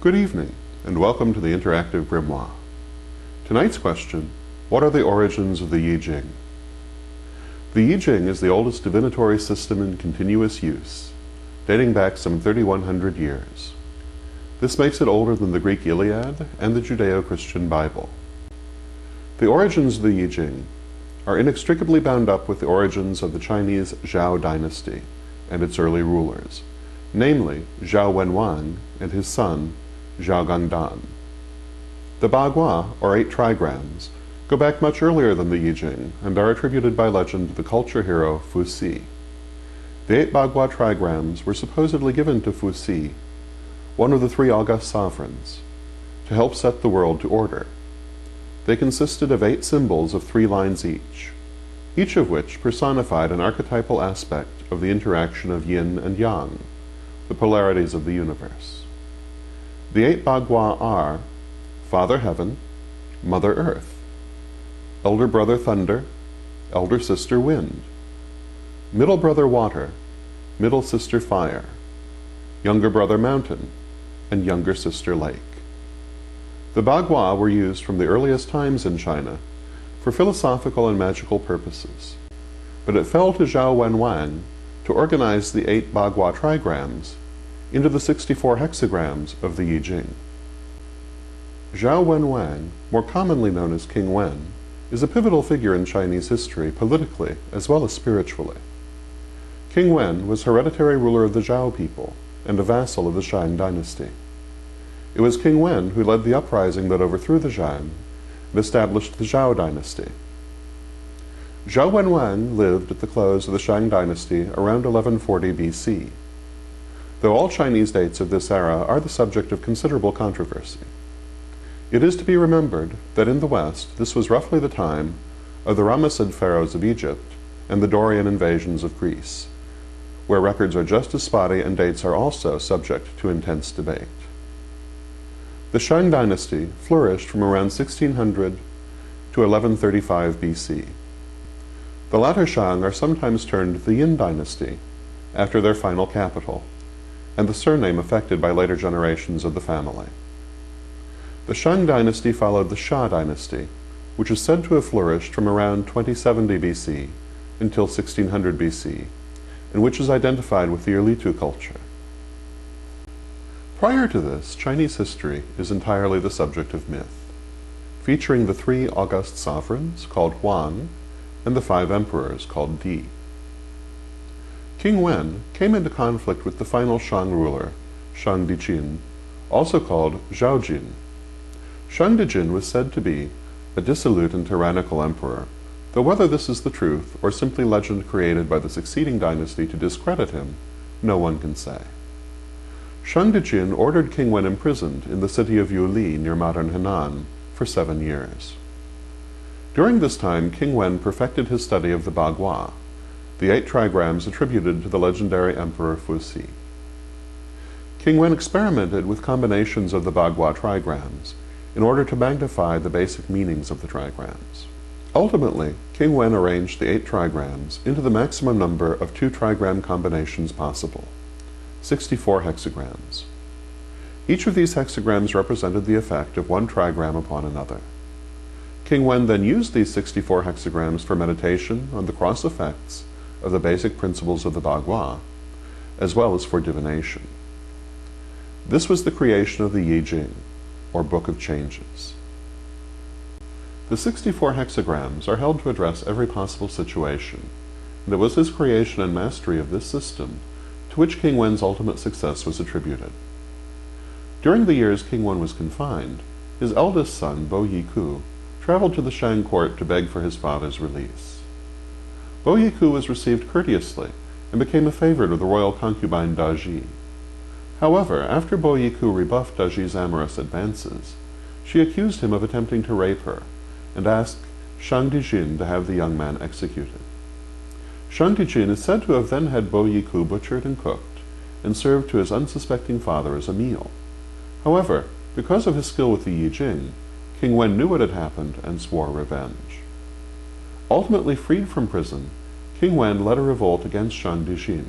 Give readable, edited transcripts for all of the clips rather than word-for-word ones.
Good evening, and welcome to the interactive Grimoire. Tonight's question, what are the origins of the I-Ching? The I-Ching is the oldest divinatory system in continuous use, dating back some 3,100 years. This makes it older than the Greek Iliad and the Judeo-Christian Bible. The origins of the I-Ching are inextricably bound up with the origins of the Chinese Shang Dynasty and its early rulers, namely Zhao Wenwang and his son, Zhao Gangdan. The Bagua, or 8 trigrams, go back much earlier than the I-Ching and are attributed by legend to the culture hero Fu Si. The 8 Bagua trigrams were supposedly given to Fu Si, one of the 3 august sovereigns, to help set the world to order. They consisted of 8 symbols of 3 lines each of which personified an archetypal aspect of the interaction of yin and yang, the polarities of the universe. The 8 Bagua are Father Heaven, Mother Earth, Elder Brother Thunder, Elder Sister Wind, Middle Brother Water, Middle Sister Fire, Younger Brother Mountain, and Younger Sister Lake. The Bagua were used from the earliest times in China for philosophical and magical purposes, but it fell to Zhao Wenwang to organize the 8 Bagua trigrams into the 64 hexagrams of the I-Ching. Zhao Wenwang, more commonly known as King Wen, is a pivotal figure in Chinese history politically as well as spiritually. King Wen was hereditary ruler of the Zhao people and a vassal of the Shang Dynasty. It was King Wen who led the uprising that overthrew the Shang and established the Zhao Dynasty. Zhao Wenwang lived at the close of the Shang Dynasty around 1140 BC, though all Chinese dates of this era are the subject of considerable controversy. It is to be remembered that in the West this was roughly the time of the Ramessid pharaohs of Egypt and the Dorian invasions of Greece, where records are just as spotty and dates are also subject to intense debate. The Shang Dynasty flourished from around 1600 to 1135 BC. The latter Shang are sometimes termed the Yin Dynasty, after their final capital, and the surname affected by later generations of the family. The Shang Dynasty followed the Xia Dynasty, which is said to have flourished from around 2070 BC until 1600 BC, and which is identified with the Erlitou culture. Prior to this, Chinese history is entirely the subject of myth, featuring the 3 august sovereigns called Huang and the 5 emperors called Di. King Wen came into conflict with the final Shang ruler, Shang Dynasty, also called Zhao Jin. Shang Dynasty was said to be a dissolute and tyrannical emperor, though whether this is the truth or simply legend created by the succeeding dynasty to discredit him, no one can say. Shang Dynasty ordered King Wen imprisoned in the city of Yuli near modern Henan for 7 years. During this time, King Wen perfected his study of the Bagua, the 8 trigrams attributed to the legendary Emperor Fu Si. King Wen experimented with combinations of the Bagua trigrams in order to magnify the basic meanings of the trigrams. Ultimately, King Wen arranged the 8 trigrams into the maximum number of 2 trigram combinations possible, 64 hexagrams. Each of these hexagrams represented the effect of 1 trigram upon another. King Wen then used these 64 hexagrams for meditation on the cross effects of the basic principles of the Bagua, as well as for divination. This was the creation of the I-Ching, or Book of Changes. The 64 hexagrams are held to address every possible situation, and it was his creation and mastery of this system to which King Wen's ultimate success was attributed. During the years King Wen was confined, his eldest son, Bo Yiku, traveled to the Shang court to beg for his father's release. Bo Yiku was received courteously and became a favorite of the royal concubine Daji. However, after Bo Yiku rebuffed Daji's amorous advances, she accused him of attempting to rape her and asked Shang Dynasty to have the young man executed. Shang Dynasty is said to have then had Bo Yiku butchered and cooked and served to his unsuspecting father as a meal. However, because of his skill with the I-Ching, King Wen knew what had happened and swore revenge. Ultimately freed from prison, King Wen led a revolt against Shang Dynasty.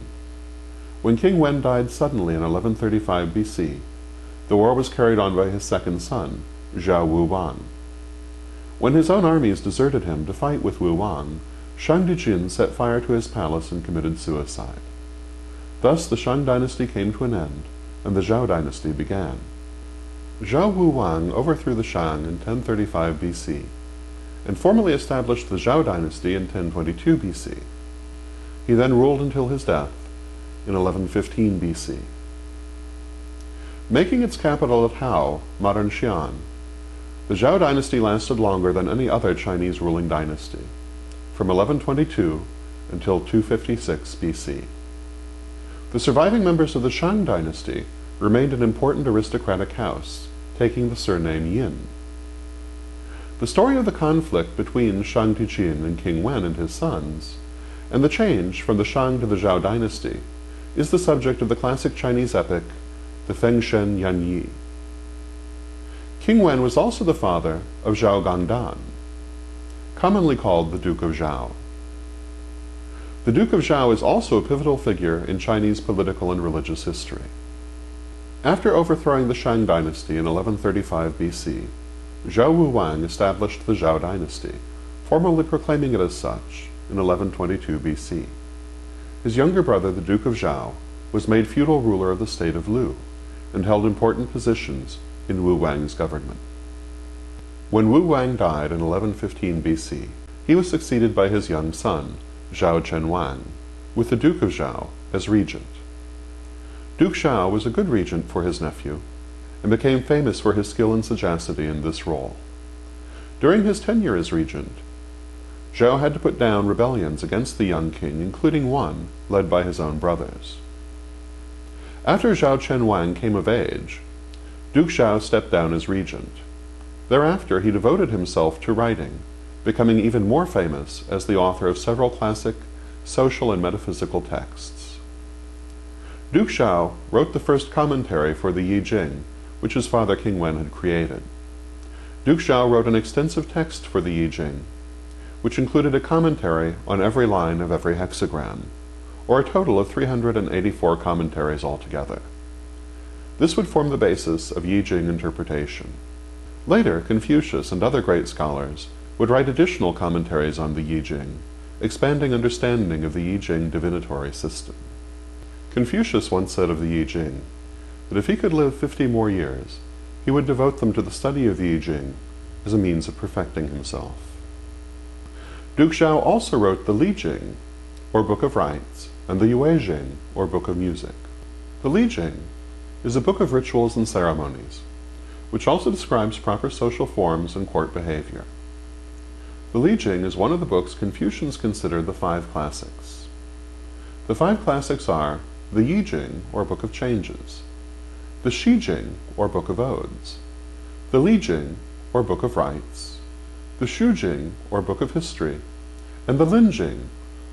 When King Wen died suddenly in 1135 BC, The war was carried on by his second son, Zhao Wuwang. When his own armies deserted him to fight with Wuwang, Shang Dynasty set fire to his palace and committed suicide. Thus the Shang Dynasty came to an end, and the Zhao Dynasty began. Zhao Wuwang overthrew the Shang in 1035 BC, and formally established the Zhao Dynasty in 1022 BC. He then ruled until his death in 1115 BC. Making its capital at Hao, modern Xi'an, the Zhao Dynasty lasted longer than any other Chinese ruling dynasty, from 1122 until 256 BC. The surviving members of the Shang Dynasty remained an important aristocratic house, taking the surname Yin. The story of the conflict between Shang Dynasty and King Wen and his sons, and the change from the Shang to the Zhao Dynasty, is the subject of the classic Chinese epic, the Fengshen Yanyi. King Wen was also the father of Zhao Gangdan, commonly called the Duke of Zhao. The Duke of Zhao is also a pivotal figure in Chinese political and religious history. After overthrowing the Shang Dynasty in 1135 BC, Zhao Wuwang established the Zhao Dynasty, formally proclaiming it as such in 1122 BC. His younger brother, the Duke of Zhao, was made feudal ruler of the state of Lu, and held important positions in Wu Wang's government. When Wu Wang died in 1115 BC, he was succeeded by his young son, Zhao Chenwang, with the Duke of Zhao as regent. Duke Zhao was a good regent for his nephew, and became famous for his skill and sagacity in this role. During his tenure as regent, Zhao had to put down rebellions against the young king, including one led by his own brothers. After Zhao Chenwang came of age, Duke Zhao stepped down as regent. Thereafter, he devoted himself to writing, becoming even more famous as the author of several classic social and metaphysical texts. Duke Zhao wrote the first commentary for the I-Ching, which his father King Wen had created. Duke Zhao wrote an extensive text for the I-Ching, which included a commentary on every line of every hexagram, or a total of 384 commentaries altogether. This would form the basis of I-Ching interpretation. Later, Confucius and other great scholars would write additional commentaries on the I-Ching, expanding understanding of the I-Ching divinatory system. Confucius once said of the I-Ching that if he could live 50 more years, he would devote them to the study of the I-Ching as a means of perfecting himself. Duke Zhao also wrote the Li-Ching, or Book of Rites, and the Yue-Ching, or Book of Music. The Li-Ching is a book of rituals and ceremonies, which also describes proper social forms and court behavior. The Li-Ching is one of the books Confucians consider the five classics. The five classics are the I-Ching, or Book of Changes, the Shi-Ching, or Book of Odes, the Li-Ching, or Book of Rites, the Shu-Ching, or Book of History, and the Lin-Ching,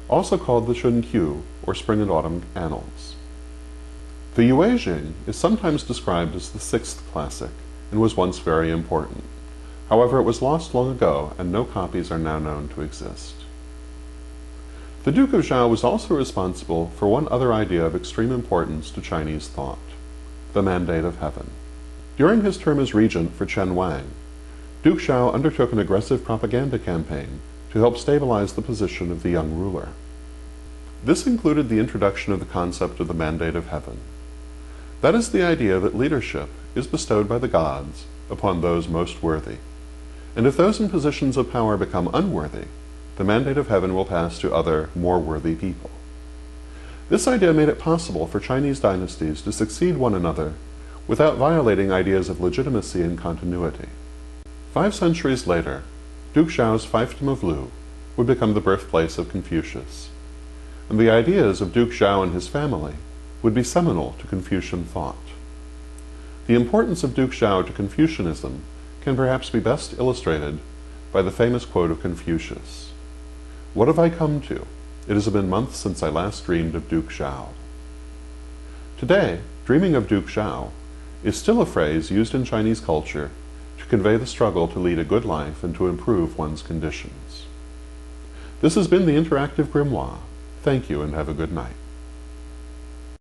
also called the Shun-Qiu, or Spring and Autumn Annals. The Yue-Ching is sometimes described as the sixth classic, and was once very important. However, it was lost long ago, and no copies are now known to exist. The Duke of Zhao was also responsible for one other idea of extreme importance to Chinese thought, the Mandate of Heaven. During his term as regent for Chen Wang, Duke Zhao undertook an aggressive propaganda campaign to help stabilize the position of the young ruler. This included the introduction of the concept of the Mandate of Heaven. That is the idea that leadership is bestowed by the gods upon those most worthy, and if those in positions of power become unworthy, the mandate of heaven will pass to other, more worthy people. This idea made it possible for Chinese dynasties to succeed one another without violating ideas of legitimacy and continuity. 5 centuries later, Duke Zhao's fiefdom of Lu would become the birthplace of Confucius, and the ideas of Duke Zhao and his family would be seminal to Confucian thought. The importance of Duke Zhao to Confucianism can perhaps be best illustrated by the famous quote of Confucius, "What have I come to? It has been months since I last dreamed of Duke Zhao." Today, dreaming of Duke Zhao is still a phrase used in Chinese culture to convey the struggle to lead a good life and to improve one's conditions. This has been the Interactive Grimoire. Thank you and have a good night.